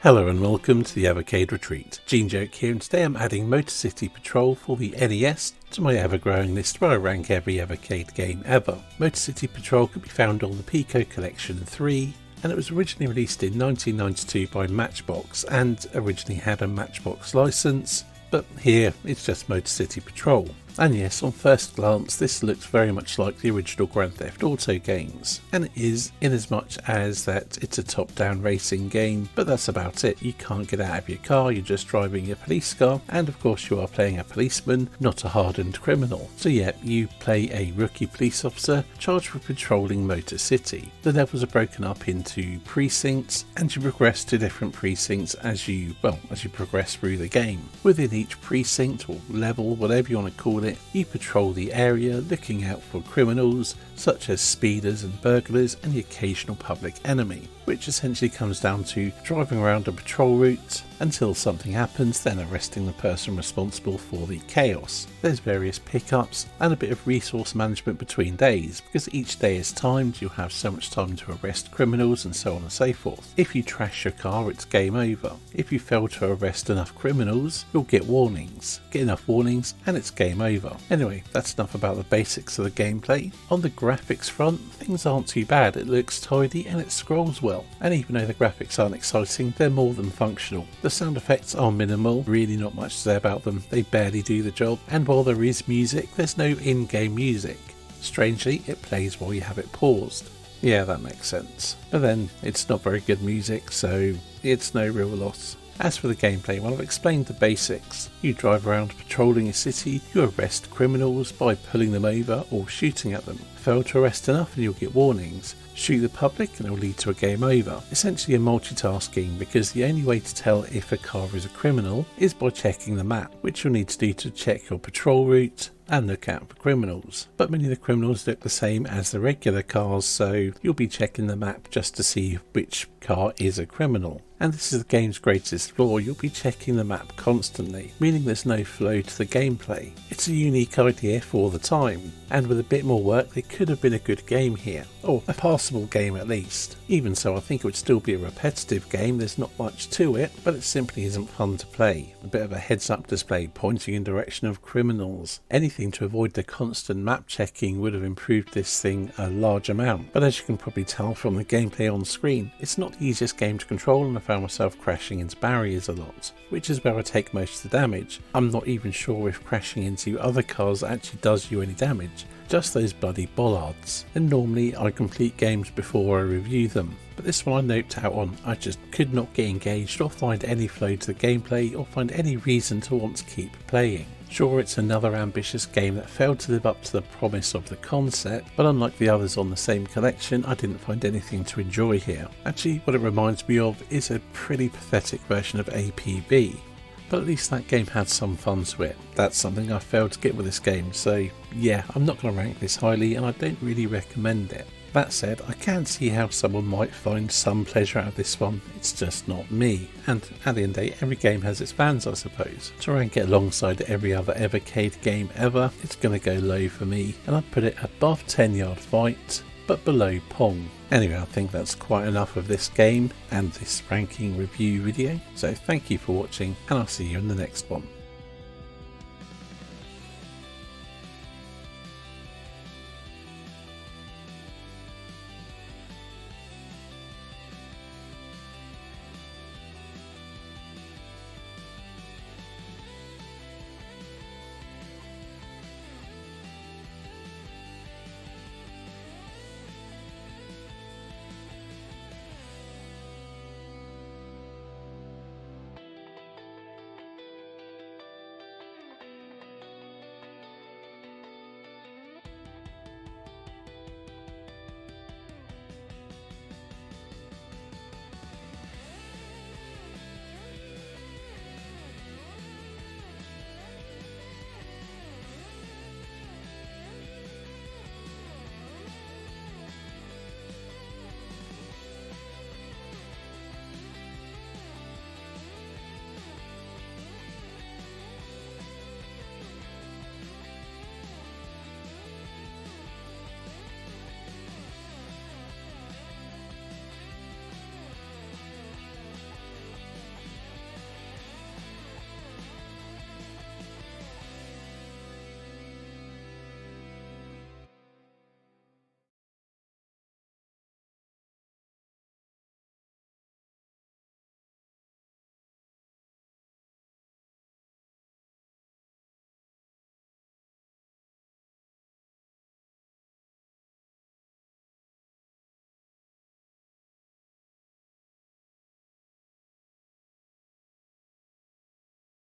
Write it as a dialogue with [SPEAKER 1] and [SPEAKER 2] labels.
[SPEAKER 1] Hello and welcome to the Evercade Retreat. Gene Joke here, and today I'm adding Motor City Patrol for the NES to my ever-growing list where I rank every Evercade game ever. Motor City Patrol can be found on the Pico Collection 3, and it was originally released in 1992 by Matchbox and originally had a Matchbox license, but here it's just Motor City Patrol. And yes, on first glance this looks very much like the original Grand Theft Auto games, and it is in as much as that it's a top-down racing game, but that's about it. You can't get out of your car, you're just driving a police car, and of course you are playing a policeman, not a hardened criminal. So yeah, you play a rookie police officer charged with patrolling Motor City. The levels are broken up into precincts, and you progress to different precincts as you progress through the game. Within each precinct or level, whatever you want to call it, you patrol the area looking out for criminals such as speeders and burglars and the occasional public enemy, which essentially comes down to driving around a patrol route until something happens, then arresting the person responsible for the chaos. There's various pickups and a bit of resource management between days, because each day is timed, you have so much time to arrest criminals and so on and so forth. If you trash your car, it's game over. If you fail to arrest enough criminals, you'll get warnings. Get enough warnings and it's game over. Anyway, that's enough about the basics of the gameplay. On the graphics front, things aren't too bad. It looks tidy and it scrolls well. And even though the graphics aren't exciting, they're more than functional. The sound effects are minimal, really not much to say about them. They barely do the job. And while there is music, there's no in-game music. Strangely, it plays while you have it paused. Yeah, that makes sense. But then, it's not very good music, so it's no real loss. As for the gameplay, well, I've explained the basics. You drive around patrolling a city, you arrest criminals by pulling them over or shooting at them. Fail to arrest enough and you'll get warnings. Shoot the public and it will lead to a game over. Essentially a multitasking, because the only way to tell if a car is a criminal is by checking the map, which you'll need to do to check your patrol route and look out for criminals. But many of the criminals look the same as the regular cars, so you'll be checking the map just to see which car is a criminal. And this is the game's greatest flaw, you'll be checking the map constantly, meaning there's no flow to the gameplay. It's a unique idea for the time, and with a bit more work there could have been a good game here, or a passable game at least. Even so, I think it would still be a repetitive game. There's not much to it, but it simply isn't fun to play. A bit of a heads up display pointing in direction of criminals. Anything to avoid the constant map checking would have improved this thing a large amount, but as you can probably tell from the gameplay on screen, it's not the easiest game to control, and I found myself crashing into barriers a lot, which is where I take most of the damage. I'm not even sure if crashing into other cars actually does you any damage, just those bloody bollards. And normally I complete games before I review them, but this one I noped out on. I just could not get engaged or find any flow to the gameplay or find any reason to want to keep playing. Sure, it's another ambitious game that failed to live up to the promise of the concept, but unlike the others on the same collection, I didn't find anything to enjoy here. Actually, what it reminds me of is a pretty pathetic version of APB. But at least that game had some fun to it. That's something I failed to get with this game, so yeah, I'm not going to rank this highly and I don't really recommend it. That said, I can see how someone might find some pleasure out of this one. It's just not me. And at the end of the day, every game has its fans, I suppose. To rank it alongside every other Evercade game ever, it's going to go low for me, and I'd put it above 10-yard fight, but below Pong. Anyway, I think that's quite enough of this game and this ranking review video. So thank you for watching, and I'll see you in the next one.